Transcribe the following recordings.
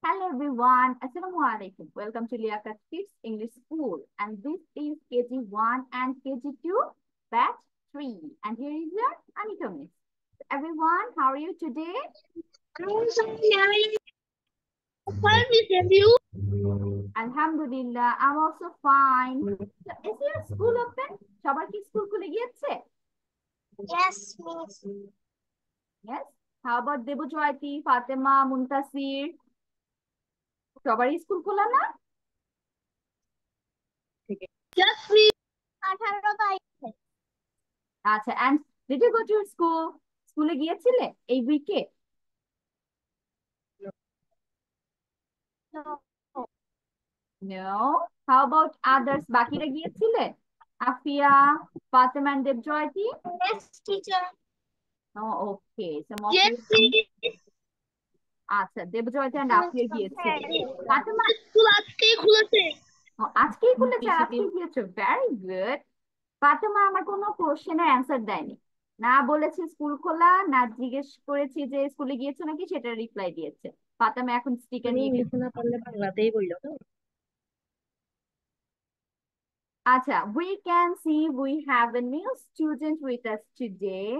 Hello everyone, Assalamu alaikum. Welcome to Liaquat Kids English School, and this is KG1 and KG2 batch 3. And here is your Anika Miss. Everyone, how are you today? Alhamdulillah, I'm also fine. So, is your school open? সবার কি school খুলে গিয়েছে? Yes, miss. Yes. How about Debujwati, Fatima, Muntasir? সবারই school খোলা না? Yes, miss. 18 তারিখে। আচ্ছা, and did you go to school? স্কুলে গিয়েছিলে এই উইকে? No. No. How about others? বাকিরা গিয়েছিলে? Afia, Fatema and দেবজয়তি? Yes, teacher. Oh, okay. Some of Yes, you. miss. আচ্ছা, দেবজয়তি and আফিয়া গিয়েছে। ফাতেমা স্কুল আজকেই খুলেছে। আজকেই খুলেছে, আজকেই গিয়েছো। Very good. ফাতেমা আমার কোনো কোশ্চেনের অ্যান্সার দেয়নি, না বলেছে স্কুল খোলা, না জিজ্ঞেস করেছি যে স্কুলে গিয়েছো নাকি, সেটা রিপ্লাই দিয়েছে। ফাতেমা এখন স্টিকার নিয়ে ইংলিশে না পারলে বাংলাতেই বললো তো। আচ্ছা, we can see we have a new student with us today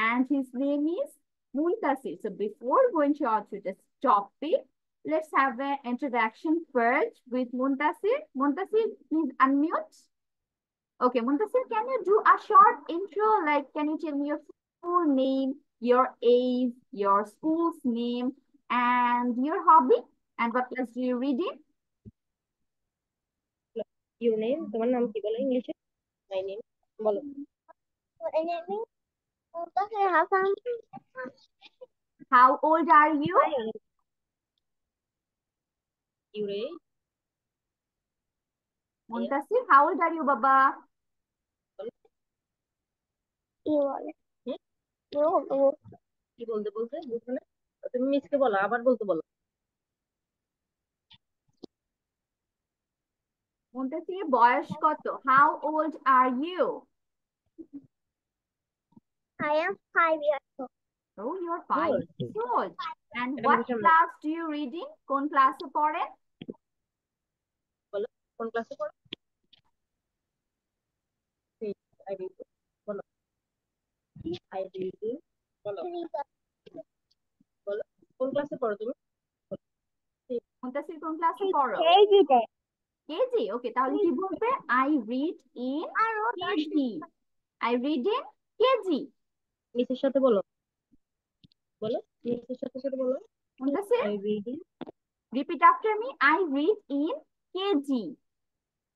and his name is Muntasir. So before going to our today's topic, let's have an introduction first with Muntasir. Muntasir, please unmute. Okay, Muntasir, can you do a short intro? Like, can you tell me your full name, your age, your school's name, and your hobby, and what class do you read in? Your name, তোমার নাম কি বলো ইংলিশে? My name বলো। How old are you? Your age? Muntasir, how old are you, Baba? কি বলতে বলতে বুঝছো না? তুমি মিসকে বলো, আবার বলতে বলো। Muntasir, বয়স কত? How old are you? I am 5 years old. Oh, you're 5 Good. years old. And এটা what বুঝলাম না। class do you read in? কোন ক্লাসে পড়েন? বলো কোন ক্লাসে পড়ো? আই রিড বলো। আই রিড বলো। বলো কোন ক্লাসে পড়ো তুমি? Muntasir, কোন ক্লাসে পড়ো? কেজি। ওকে, তাহলে কি বলবে? I read in KG. I read in KG. মিসের সাথে বলো। বলো মিসের সাথে সাথে বলো। Muntasir, I read repeat after me. I read in KG.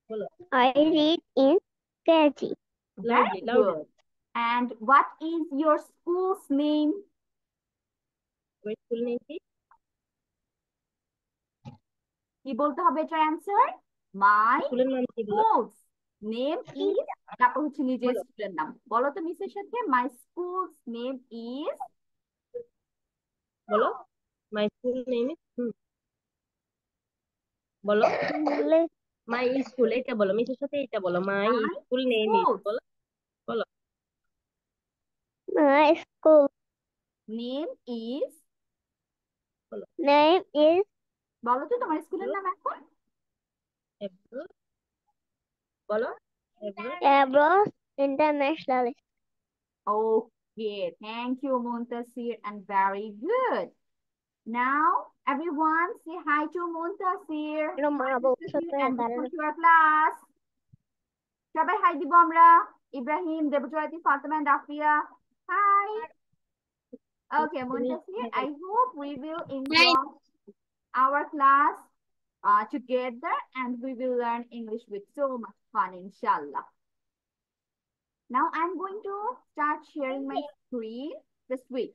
বলো। I read in KG. Very good. And what is your school's name? তোমার স্কুল নেম কি? কি বলতে হবে এটার অ্যান্সার? মাই স্কুলের নাম কি বলো? স্কুলস নেম ইজ, তারপর হচ্ছে নিজের বলো। স্কুলের নাম। বলো তো মিসের সাথে, মাই স্কুলস নেম ইজ। বলো মাই স্কুল নেম ইজ। বলো মাই স্কুল, এটা বলো মিসের সাথে, এটা বলো মাই My school name is. schools বলো বলো My school name is। name is বলো তো তোমার স্কুলের নাম এখন। এব্রো। বলো এব্রো। Ebros International. Okay, thank you, Muntasir, and very good. Now, everyone, say hi to Muntasir. And welcome to our class. সবাই হাই দিব আমরা। Ibrahim, দেবজয়তি, Fatema, and Afia. Hi. Okay, Muntasir, I hope we will enjoy our class together and we will learn English with so much fun, inshallah. Now I'm going to start sharing my screen. Just wait.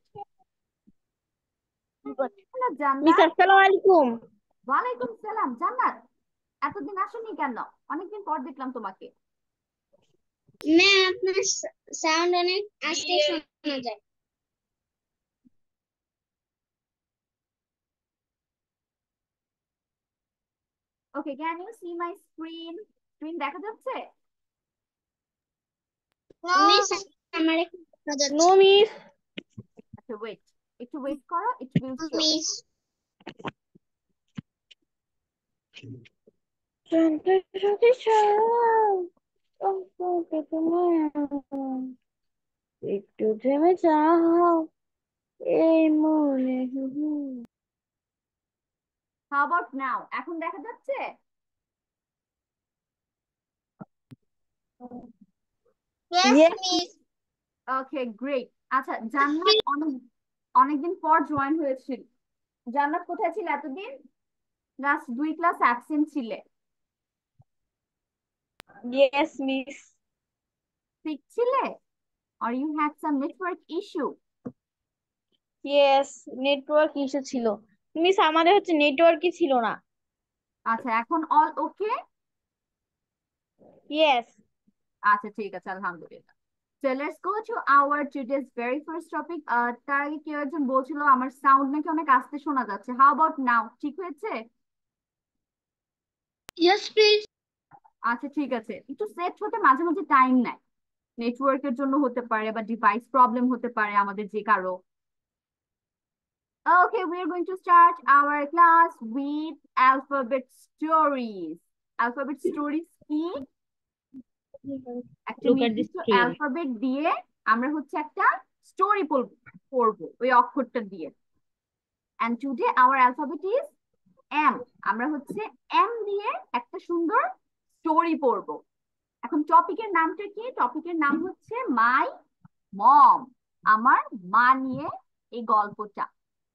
Hello, Jannat. আসসালামু আলাইকুম। ওয়ালাইকুম সালাম। জান্নাত, এতদিন আসোনি কেন? অনেকদিন পর দেখলাম তোমাকে। ম্যাম, আপনার সাউন্ড অনেক আস্তে শোনা যায়। Okay, can you see my screen? Screen দেখা যাচ্ছে? মিস আমার নো মিস। আচ্ছা, wait. একটু wait করো, it will show. মিস জানতে যদি চাও তবে তোমায় একটু থেমে যাও এই মনে হাউ অ্যাবাউট নাও? এখন দেখা যাচ্ছে? Yes, miss. ওকে, গ্রেট। আচ্ছা, জান্নাত অনেকদিন পর জয়েন হয়েছিল। জান্নাত কোথায় ছিল এতদিন? লাস্ট 2 ক্লাস অ্যাবসেন্ট ছিলে। Yes, miss. ঠিক ছিলে? or you had some network issue? Yes, network issue ছিল মিস, আমাদের হচ্ছে নেটওয়ার্কই ছিল না। আচ্ছা, এখন অল ওকে? Yes. আচ্ছা, ঠিক আছে, আলহামদুলিল্লাহ। So let's go to our today's very first topic. তার আগে কেউ একজন বলছিল আমার সাউন্ড নাকি অনেক আস্তে শোনা যাচ্ছে। হাউ অ্যাবাউট নাও? ঠিক হয়েছে? Yes, please. আচ্ছা, ঠিক আছে। একটু সেট হতে মাঝে মাঝে টাইম নেয়। নেটওয়ার্কের জন্য হতে পারে বা ডিভাইস প্রবলেম হতে পারে আমাদের যে কারো। Okay, we are going to start our class with alphabet stories. Alphabet stories কি? একটা Look at this নির্দিষ্ট tree. অ্যালফাবেট দিয়ে আমরা হচ্ছে একটা স্টোরি পড়বো ওই অক্ষরটা দিয়ে। and today our alphabet is M. আমরা হচ্ছে M দিয়ে একটা সুন্দর স্টোরি পড়বো। এখন টপিকের নামটা কি? টপিকের নাম হচ্ছে মাই মম, আমার মা নিয়ে এই গল্পটা।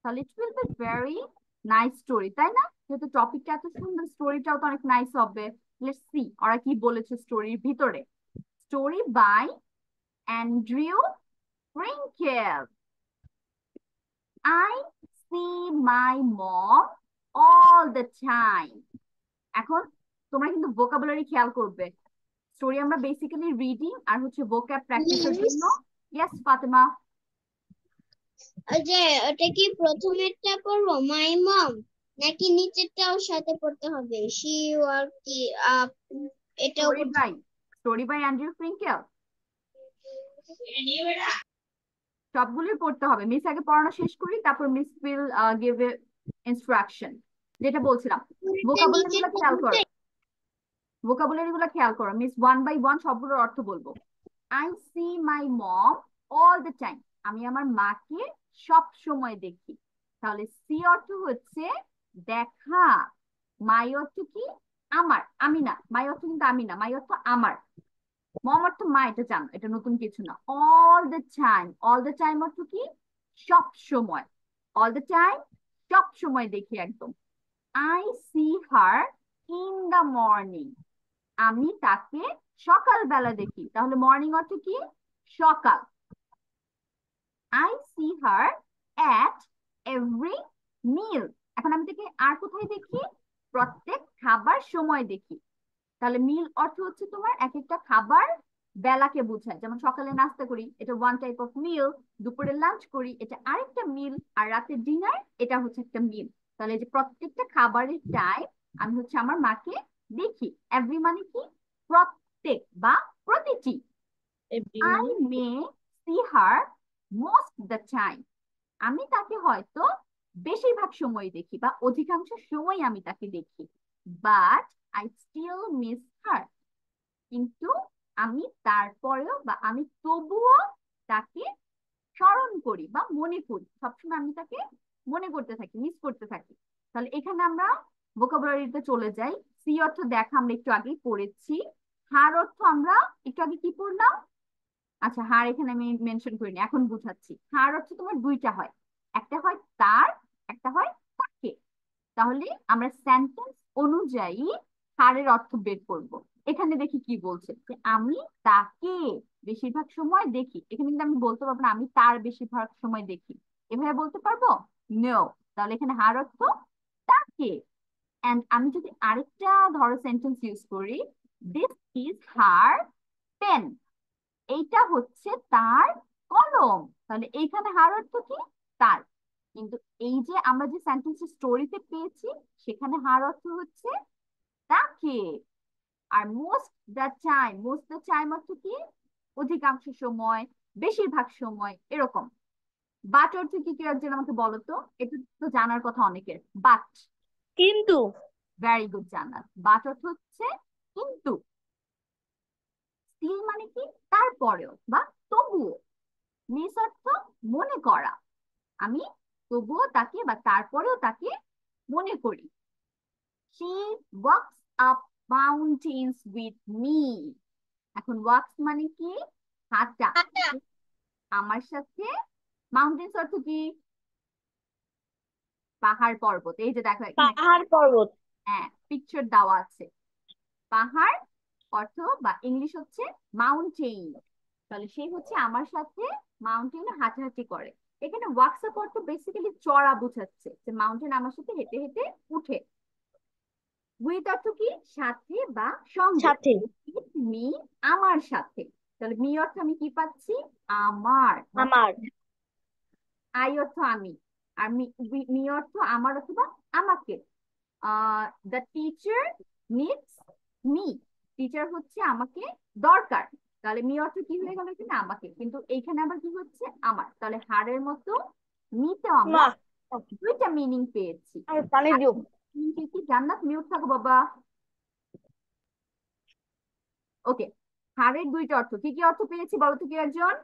তাহলে it will be very nice story, তাই না? যেহেতু টপিকটা এত সুন্দর, স্টোরিটাও তো অনেক নাইস হবে। লেটস সি ওরা কি বলেছে স্টোরির ভিতরে। Story by Andrew Frinkel. I see my mom all the time. এখন তোমরা কিন্তু ভোকাবুলারি খেয়াল করবে। স্টোরি আমরা বেসিক্যালি রিডিং আর হচ্ছে ভোক্যাব প্র্যাকটিসের Miss, জন্য। ইয়েস ফাতেমা? যে ওটা কি প্রথমেরটা পড়বো মাই মম, নাকি নিচেরটাও সাথে পড়তে হবে শি ওর কি এটাও পড়তে স্টোরি বাই অ্যান্ড্রিউ ফ্রিঙ্কেল সবগুলোই পড়তে হবে। মিস আগে পড়ানো শেষ করি, তারপর miss will give a instruction. যেটা বলছিলাম, ভোকাবুলারি গুলো নিচেরটা খেয়াল করো। দুটাই। ভোকাবুলারি গুলো খেয়াল করো, মিস ওয়ান বাই ওয়ান সবগুলোর অর্থ বলবো। I see my mom all the time, আমি আমার মাকে সব সময় দেখি। তাহলে সি অর্থ হচ্ছে দেখা। মাই অর্থ কি? আমার, আমি না। মাই অর্থ কিন্তু আমি না, মাই অর্থ আমার। মম অর্থ মা, এটা জানো, এটা নতুন কিছু না। All the time, all the time অর্থ কি? সব সময়। অল দ্য টাইম সব সময় দেখি একদম। I see her in the morning, আমি তাকে সকালবেলা দেখি। তাহলে মর্নিং অর্থ কি? সকাল। I see her at every meal, এখন আমি তাকে আর কোথায় দেখি? প্রত্যেক খাবার সময় দেখি। তাহলে মিল অর্থ হচ্ছে তোমার এক একটা খাবার বেলাকে বোঝায়। যেমন সকালে নাস্তা করি, এটা ওয়ান টাইপ অফ মিল। দুপুরে লাঞ্চ করি, এটা আরেকটা মিল। আর রাতের ডিনার, এটা হচ্ছে একটা মিল। তাহলে এই যে প্রত্যেকটা খাবারের টাইম আমি হচ্ছে আমার মাকে দেখি। এভরি মানে কি? প্রত্যেক বা প্রতিটি। I may see her most the time, আমি তাকে হয়তো বেশিরভাগ সময় দেখি বা অধিকাংশ সময় আমি তাকে দেখি। বাট আই স্টিল মিস হার, কিন্তু আমি তারপরেও বা আমি তবুও তাকে স্মরণ করি বা মনে করি। সবসময় আমি তাকে মনে করতে থাকি, মিস করতে থাকি। তাহলে এখানে আমরা ভোকাবুলারিতে চলে যাই। সি অর্থ দেখা আমরা একটু আগেই পড়েছি। হার অর্থ আমরা একটু আগে কি পড়লাম? আচ্ছা, হার এখানে আমি মেনশন করিনি, এখন বুঝাচ্ছি। হার অর্থ তোমার দুইটা হয়, একটা হয় তার, একটা হয় তাকে। তাহলে আমরা সেন্টেন্স অনুযায়ী হারের অর্থ বের করব। এখানে দেখি কি বলছে, যে আমি তাকে বেশিরভাগ সময় দেখি। এখানে কিন্তু আমি বলতে পারবো না আমি তার বেশিরভাগ সময় দেখি, এভাবে বলতে পারবো? নো। তাহলে এখানে হার অর্থ তাকে। এন্ড আমি যদি আরেকটা ধরো সেন্টেন্স ইউজ করি, দিস ইজ হার পেন, এইটা হচ্ছে তার কলম। তাহলে এইখানে হার অর্থ কি? তার। কিন্তু এই যে আমরা যে সেন্টেন্স স্টোরিতে পেয়েছি, সেখানে হার অর্থ হচ্ছে তাকে। আর most the time, most the time অর্থ কি? অধিকাংশ সময়, বেশিরভাগ সময়, এরকম। বাট অর্থ কি? কেউ একজন আমাকে বলো তো, এটা তো জানার কথা অনেকের। বাট, কিন্তু ভেরি গুড জান্নাত। বাট অর্থ হচ্ছে কিন্তু। স্টিল মানে কি তারপরেও বা তবুও। মিস অর্থ মনে করা, আমি তবুও তাকে বা তারপরেও তাকে মনে করি। She walks up mountains with me. এখন ওয়াক্স মানে কি হাঁটা, আমার সাথে। মাউন্টেন্স অর্থ কি পাহাড় পর্বত। এই যে দেখো এখানে পাহাড় পর্বত। হ্যাঁ পিকচার দেওয়া আছে। পাহাড় অর্থ বা ইংলিশ হচ্ছে মাউন্টেন। তাহলে সে হচ্ছে আমার সাথে মাউন্টেনে হাঁটাহাঁটি করে। এখানে ওয়াক্স আপ অর্থ বেসিক্যালি চড়া বুঝাচ্ছে, যে মাউন্টেন আমার সাথে হেঁটে হেঁটে উঠে। উইথ অর্থ কি সাথে বা সঙ্গে। সাথে। মি আমার সাথে। তাহলে মি অর্থ আমি কি পাচ্ছি আমার। আমার। আই অর্থ আমি। আর মি অর্থ আমার অথবা আমাকে। The teacher needs me. Teacher হচ্ছে আমাকে দরকার। তাহলে মি অর্থ কি হয়ে গেল এখানে আমাকে, কিন্তু এইখানে আবার কি হচ্ছে আমার। তাহলে হারের মতো মিতেও আমরা মা দুইটা মিনিং পেয়েছি। আমি পানি দিও। কি জান্নাত মিউট থাকো বাবা। ওকে, হারের দুইটা অর্থ কি কি অর্থ পেয়েছি বলো তো কি একজন।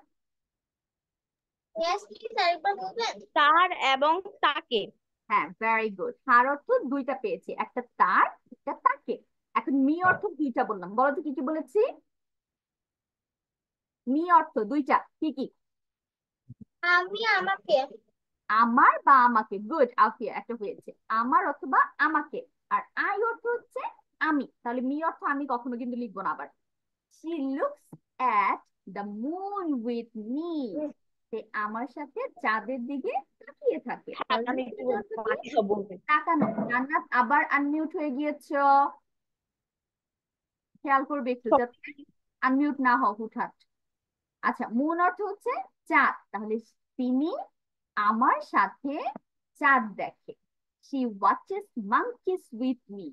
Yes, please, আরেকবার বলবেন? তার এবং তাকে। হ্যাঁ ভেরি গুড। হার অর্থ দুইটা পেয়েছি, একটা তার একটা তাকে। এখন মি অর্থ দুইটা বললাম, বলো তো কি কি বলেছি। মি অর্থ দুইটা কি কি। আমি আমাকে। আমার বা আমাকে। গুড আফিয়া, একটা হয়েছে আমার অথবা আমাকে। আর আই অর্থ হচ্ছে আমি। তাহলে মি অর্থ আমি কখনো কিন্তু লিখবো না আবার। She looks at the moon with me. সে আমার সাথে চাঁদের দিকে তাকিয়ে থাকে। তাহলে আমি look একটু at অর্থ কি? বাকি সব বলবে। তাকানো। জান্নাত আবার আনমিউট হয়ে গিয়েছো, খেয়াল করবে একটু যাতে আনমিউট না হও হুটহাট। আচ্ছা, মুন অর্থ হচ্ছে চাঁদ। তাহলে তিনি আমার সাথে চাঁদ দেখে। She watches monkeys with me.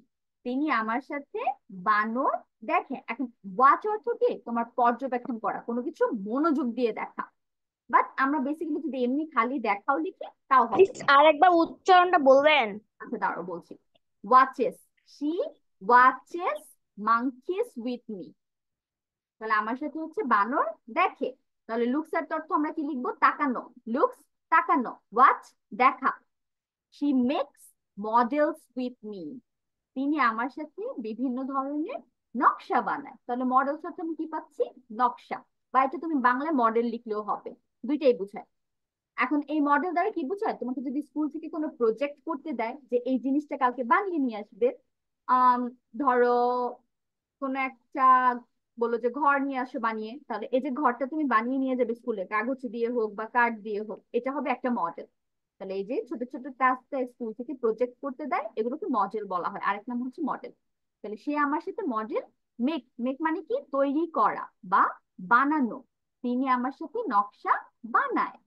তিনি আমার সাথে বানর দেখে। এখন ওয়াচ অর্থ কি তোমার পর্যবেক্ষণ করা, কোনো কিছু মনোযোগ দিয়ে দেখা। বাট আমরা বেসিক্যালি যদি এমনি খালি দেখাও লিখি তাও হবে। প্লিজ আরেকবার উচ্চারণটা বলবেন। আচ্ছা দাঁড়াও বলছি। Watches, she watches monkeys with me. তাহলে আমার সাথে হচ্ছে বানর দেখে। তাহলে লুকস এর অর্থ আমরা কি লিখবো তাকানো। লুকস তাকানো, ওয়াচ দেখা। She makes models with me. তিনি আমার সাথে বিভিন্ন ধরনের নকশা বানায়। তাহলে মডেলস অর্থ আমি কি পাচ্ছি নকশা, বা এটা তুমি বাংলায় মডেল লিখলেও হবে, দুইটাই বোঝায়। এখন এই মডেল দ্বারা কি বোঝায়, তোমাকে যদি স্কুল থেকে কোনো প্রজেক্ট করতে দেয় যে এই জিনিসটা কালকে বানিয়ে নিয়ে আসবে। ধরো কোনো একটা বলো যে ঘর নিয়ে আসো বানিয়ে, তাহলে এই যে ঘরটা তুমি বানিয়ে নিয়ে যাবে স্কুলে, কাগজ দিয়ে হোক বা কাঠ দিয়ে হোক, এটা হবে একটা মডেল। তাহলে এই যে ছোট ছোট টাস্কটা স্কুল থেকে প্রজেক্ট করতে দেয়, এগুলোকে মডেল বলা হয়। আরেক নাম হচ্ছে মডেল। তাহলে সে আমার সাথে মডেল মেক। মেক মানে কি তৈরি করা বা বানানো। তিনি আমার সাথে নকশা বানায়।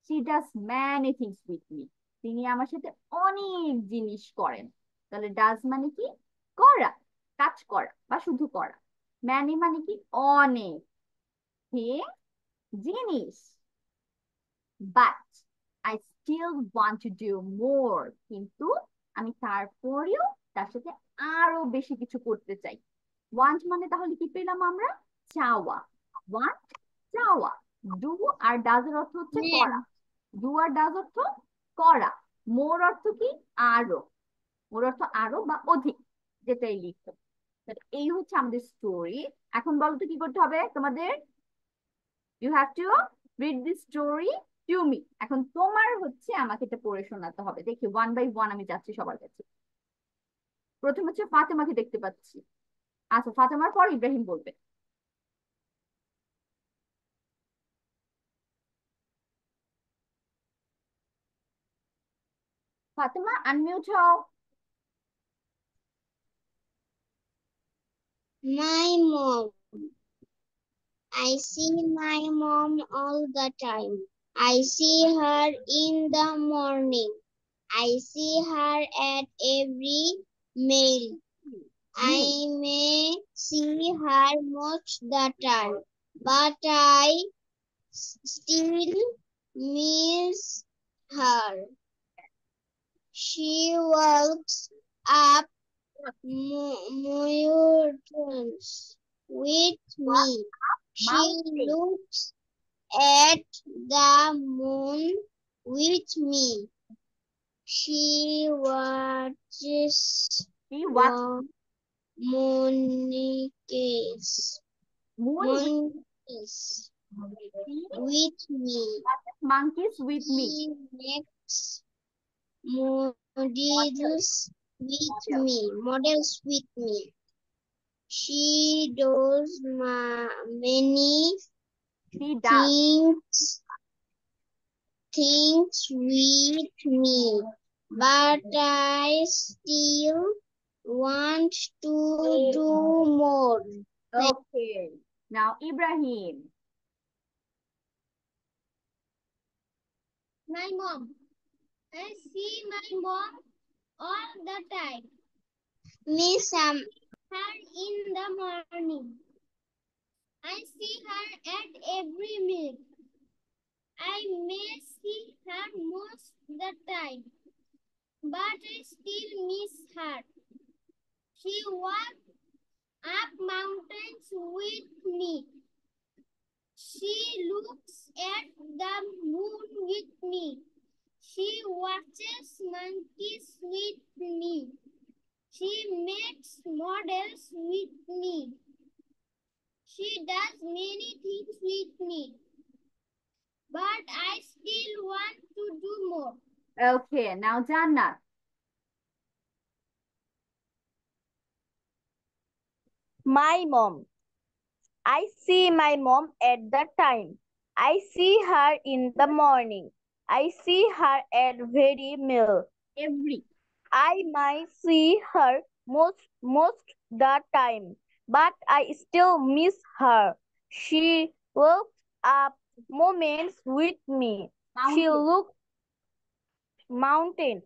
she does many things with me. তিনি আমার সাথে অনেক জিনিস করেন। তাহলে ডাজ মানে কি করা, কাজ করা বা শুধু করা। ম্যানি মানে কি অনেক, হে জিনিস। But I still want to do more. কিন্তু আমি তারপরেও তার সাথে আরো বেশি কিছু করতে চাই। ওয়ান্ট মানে তাহলে কি পেলাম আমরা চাওয়া। ওয়ান্ট চাওয়া। ডু আর ডাজ এর অর্থ হচ্ছে করা। ডু আর ডাজ অর্থ করা। মোর অর্থ কি আরো। মোর অর্থ আরো বা অধিক, যেটাই লিখো। এই হচ্ছে আমাদের স্টোরি। এখন বলো তো কি করতে হবে তোমাদের। You have to read this story to me. এখন তোমার হচ্ছে আমাকে এটা পড়ে শোনাতে হবে। দেখি ওয়ান বাই ওয়ান আমি যাচ্ছি সবার কাছে। প্রথম হচ্ছে ফাতেমাকে দেখতে পাচ্ছি। আচ্ছা ফাতেমার পর ইব্রাহিম বলবে। ফাতেমা আনমিউট হও। My mom. I see my mom all the time. I see her in the morning. I see her at every meal. I may see her most the time, but I still miss her. She wakes up Mayur dance with me. She Mountain. looks at the moon with me. She watches She watches monkeys moon with me. monkeys with me. She makes models with me. She does many She does. things with me, but I still want to do more. Okay. Now Ibrahim. My mom. I see my mom all the time. Miss her in the morning. I see her at every meal. I may see her most the time, but I still miss her. She walked up mountains with me. She looks at the moon with me. She watches monkeys with me. She makes models with me. She does many things with me. But I still want to do more. Okay, now Jannat. My mom. I see my mom at the time. I see her in the morning. I see her at very meal. Every. I might see her most the time, but I still miss her. She walks up moments with me. She Mountain. looks mountains.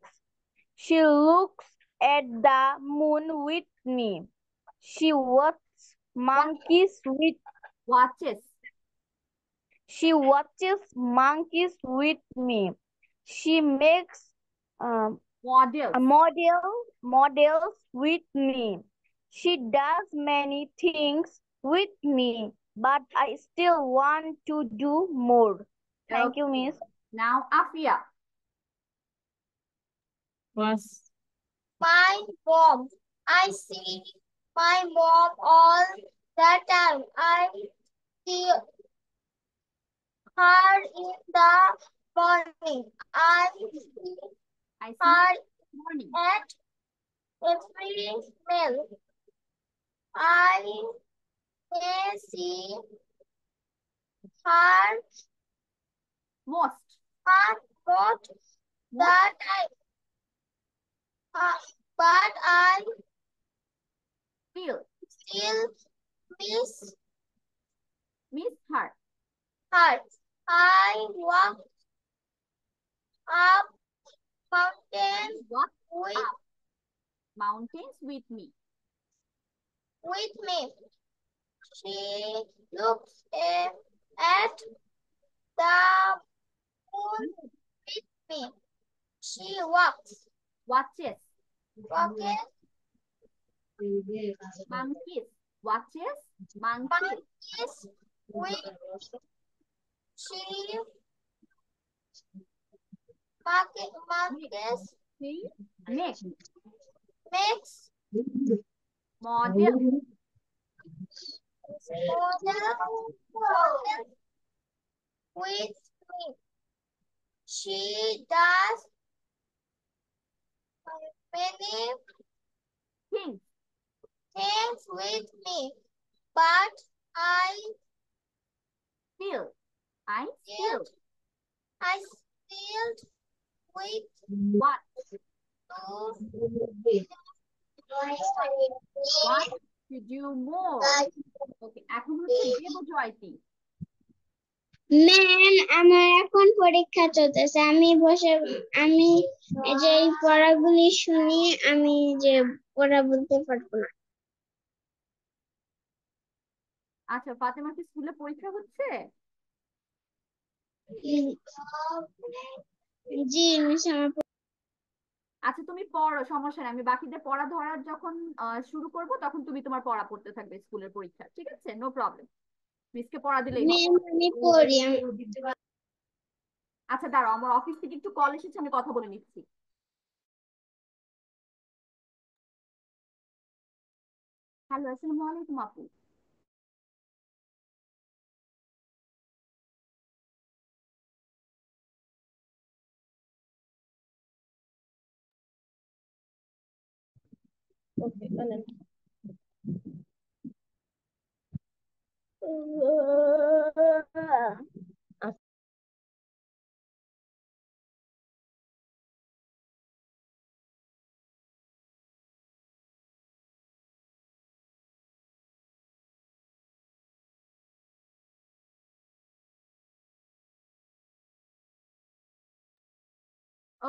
She looks at the moon with me. She watches monkeys with Watches. She watches monkeys with me. She makes Models. models with me. She does many things with me, but I still want to do more. Thank you, Miss. Now Afia. Was my mom. I see my mom all the time. I see her in the morning. I see her morning. at every meal. I may see her Most. both that but I Still miss her. I walk up Mountains with me. She looks at the moon with me. She watches Monkeys. Watches. Monkeys. with she makes model with me. She does many things with me, but I still with what? What to do more? Okay, এখন হচ্ছে দেব Jayati. Ma'am আমার এখন পরীক্ষা চলতেছে আমি যে এই পড়াগুলি শুনি আমি যে পড়া বলতে পারবো না। আচ্ছা ফাতেমা কি স্কুলে পরীক্ষা হচ্ছে? জি মিস আমার আচ্ছা তুমি পড়ো, সমস্যা নেই, আমি বাকিদের পড়া ধরার যখন শুরু করব তখন তুমি তোমার পড়া পড়তে থাকবে স্কুলের পরীক্ষা, ঠিক আছে? নো প্রবলেম, মিসকে পড়া দিলেই হবে। আমি পড়ি। আচ্ছা দাঁড়াও, আমার অফিস থেকে একটু কল এসেছে, আমি কথা বলে নিচ্ছি। হ্যালো, আসসালামু আলাইকুম আপু। Okay, Anand.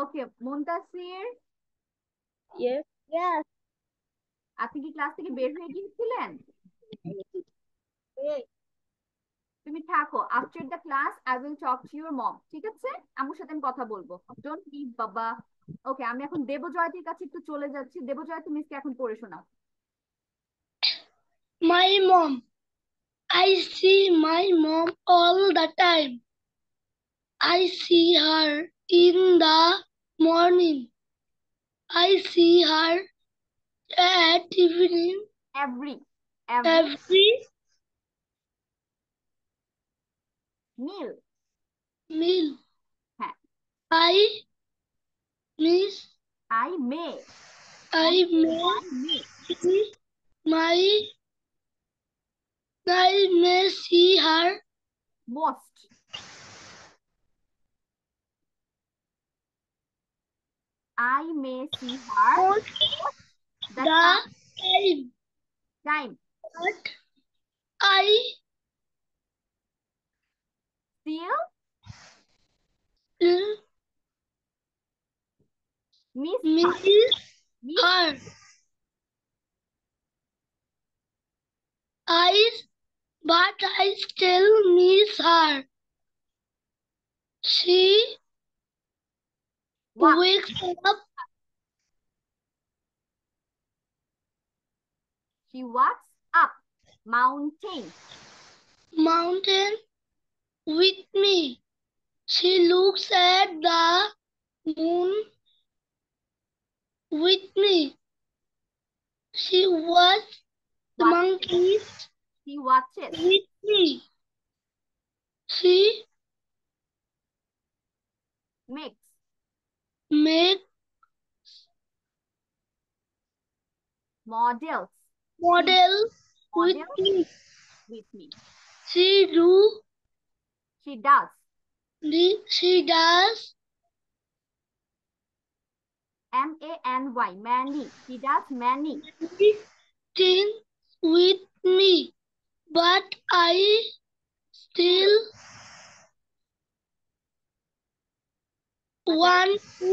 ওকে মুনতাসির, Yes. Yes. আপনি কি ক্লাস থেকে বের হয়ে গিয়েছিলেন? তুমি থাকো, after the class I will talk to your mom, ঠিক আছে? আমার সাথে আমি কথা বলবো, ডোন্ট লিভ বাবা। ওকে, আমি এখন দেবজয়তীর কাছে একটু চলে যাচ্ছি। দেবজয়তী মিসকে এখন পড়ে শোনাও। My mom. I see my mom all the time. I see her in the morning. I see her at evening. Every Every meal. meal. হ্যাঁ, I miss. I may, I may may see my. I may see her most, I may see her most the the time. Time, But I still still miss miss miss her. But I still miss her. She wake, wakes up she walks up mountain, mountain with me. She looks at the moon with me. She watches the watches, monkeys she watches, with me. She makes makes models models with models me. with me, She does many, many, she does many things with me. But I still want to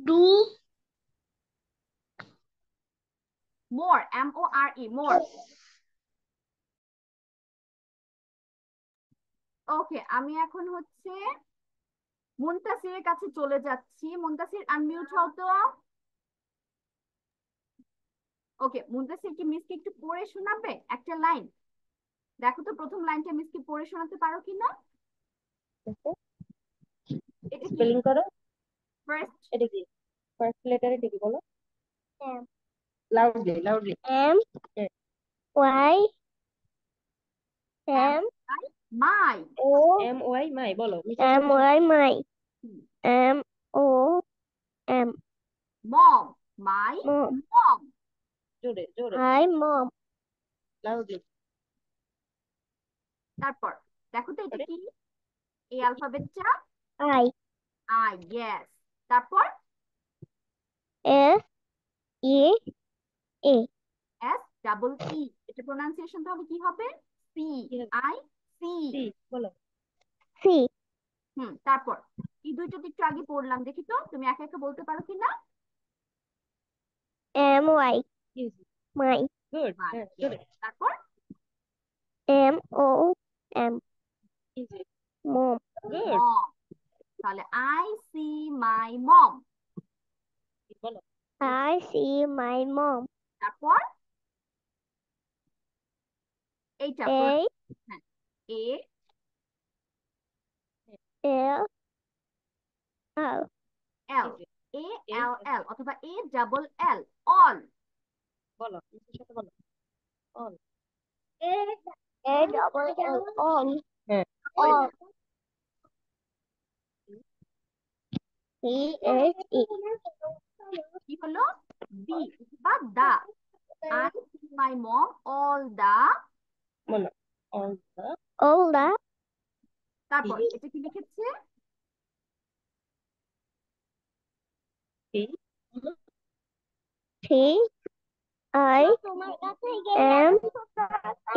do more, more, more. ওকে, আমি এখন হচ্ছে মুনতাসিরের কাছে চলে যাচ্ছি। Muntasir unmute হও তো। ওকে, মুনতাসির কি মিসকে একটু পড়ে শোনাবে একটা লাইন? দেখো তো প্রথম লাইনটা মিসকে পড়ে শোনাতে পারো কিনা। এটা কি? স্পেলিং করো। ফার্স্ট, এটা কি? ফার্স্ট লেটার এটা কি বলো? M loudly loudly. M Y M মাই, O এম ওয়াই মাই বলো। M Y my M O M mom, my mom মম। জোরে জোরে I mom লাউডলি। তারপর দেখো তো এটা কি? এই অ্যালফাবেটটা I আই, ইয়েস। তারপর S E A S double E, এটা প্রোনাউন্সিয়েশন তাহলে কি হবে? See, I see. সি বলো। C তারপর এই দুইটা তো একটু আগে পড়লাম, দেখি তো তুমি একা একা বলতে পারো কিনা। M Y is my good. হ্যাঁ জোরে। তারপর M O M is mom good. Mom, তাহলে I see my mom. I see my mom. তারপর এইটা A হ্যাঁ এ L L এল এ এল এল অথবা এ ডাবল এল অল বলো মিসের সাথে বলো all A double L on হ্যাঁ all C H E কি হলো দি বা দা I see my mom all the বলো অল দা all the তারপর এটা কি লিখেছে এই T I M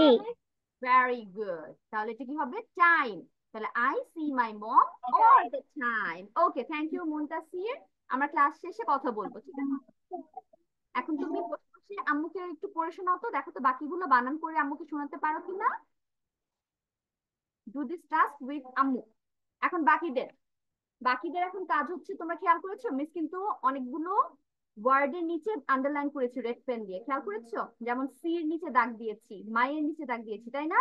E very good তাহলে এটা কি হবে টাইম তাহলে I see my mom all the time okay thank you Muntasir আমরা ক্লাস শেষে কথা বলবো ঠিক আছে এখন তুমি বসে বসে আম্মুকে একটু পড়ে শোনাও তো দেখো তো বাকিগুলো বানান করে আম্মুকে শোনাতে পারো কিনা ডু দিস টাস্ক উইথ আম্মু এখন বাকিদের এখন কাজ হচ্ছে তোমরা খেয়াল করেছো মিস কিন্তু অনেকগুলো ওয়ার্ডের নিচে আন্ডারলাইন করেছি রেড পেন দিয়ে খেয়াল করেছো যেমন সির নিচে দাগ দিয়েছি মায়ের নিচে দাগ দিয়েছি তাই না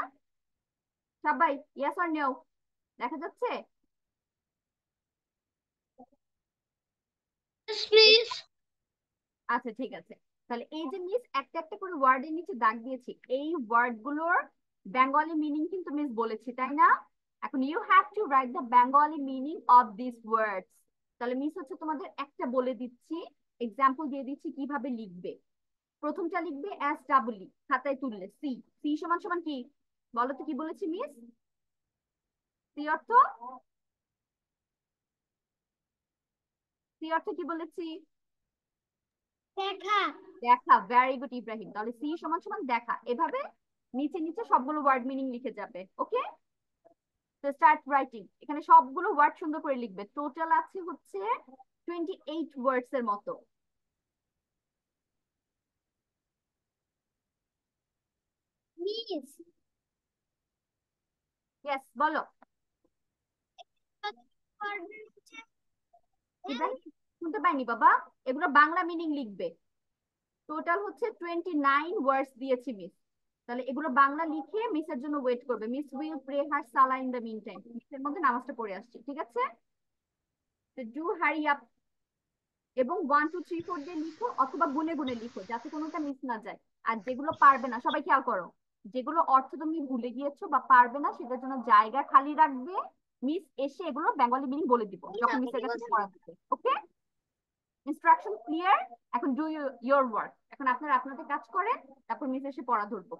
সবাই ইয়েস অর নো দেখা যাচ্ছে Yes, please. আচ্ছা ঠিক আছে তাহলে এই যে মিস একটা একটা করে ওয়ার্ডের নিচে দাগ দিয়েছি এই ওয়ার্ড গুলোর বেঙ্গলি মিনিং কিন্তু মিস বলেছি তাই না এখন you have to write the Bengali meaning of this words তাহলে মিস হচ্ছে তোমাদের একটা বলে দিচ্ছি এক্সাম্পল দিয়ে দিচ্ছি কিভাবে লিখবে প্রথমটা লিখবে এস ডাবল ই খাতায় তুললে সি সি সমান সমান কি বলো তো কি বলেছি মিস সি অর্থ সি অর্থ কি বলেছি দেখা দেখা ভেরি গুড ইব্রাহিম তাহলে সি সমান সমান দেখা এভাবে নিচে নিচে সবগুলো ওয়ার্ড মিনিং লিখে যাবে ওকে তো স্টার্ট রাইটিং এখানে সবগুলো ওয়ার্ড সুন্দর করে লিখবে টোটাল আছে হচ্ছে 28 ওয়ার্ডস এর মতো মিস ইয়েস বলো ইব্রাহিম শুনতে পাইনি বাবা এগুলো বাংলা মিনিং লিখবে টোটাল হচ্ছে 29 ওয়ার্ডস দিয়েছি মিস তাহলে এগুলো বাংলা লিখে মিসের জন্য ওয়েট করবে মিস উইল প্রে হার সালা ইন দ্য মিন টাইম মিসের মধ্যে নামাজটা পড়ে আসছি ঠিক আছে ডু হারি আপ এবং 1 2 3 4 দিয়ে লিখো অথবা গুনে গুনে লিখো যাতে কোনোটা মিস না যায় আর যেগুলো পারবে না সবাই খেয়াল করো যেগুলো অর্থ তুমি ভুলে গিয়েছো বা পারবে না সেটার জন্য জায়গা খালি রাখবে মিস এসে এগুলো বেঙ্গলি মিনিং বলে দিব যখন মিসের কাছে পড়া দিবে ওকে ইনস্ট্রাকশন ক্লিয়ার এখন ডু ইউর ওয়ার্ক এখন আপনারা আপনাদের কাজ করেন তারপর মিস এসে পড়া ধরবো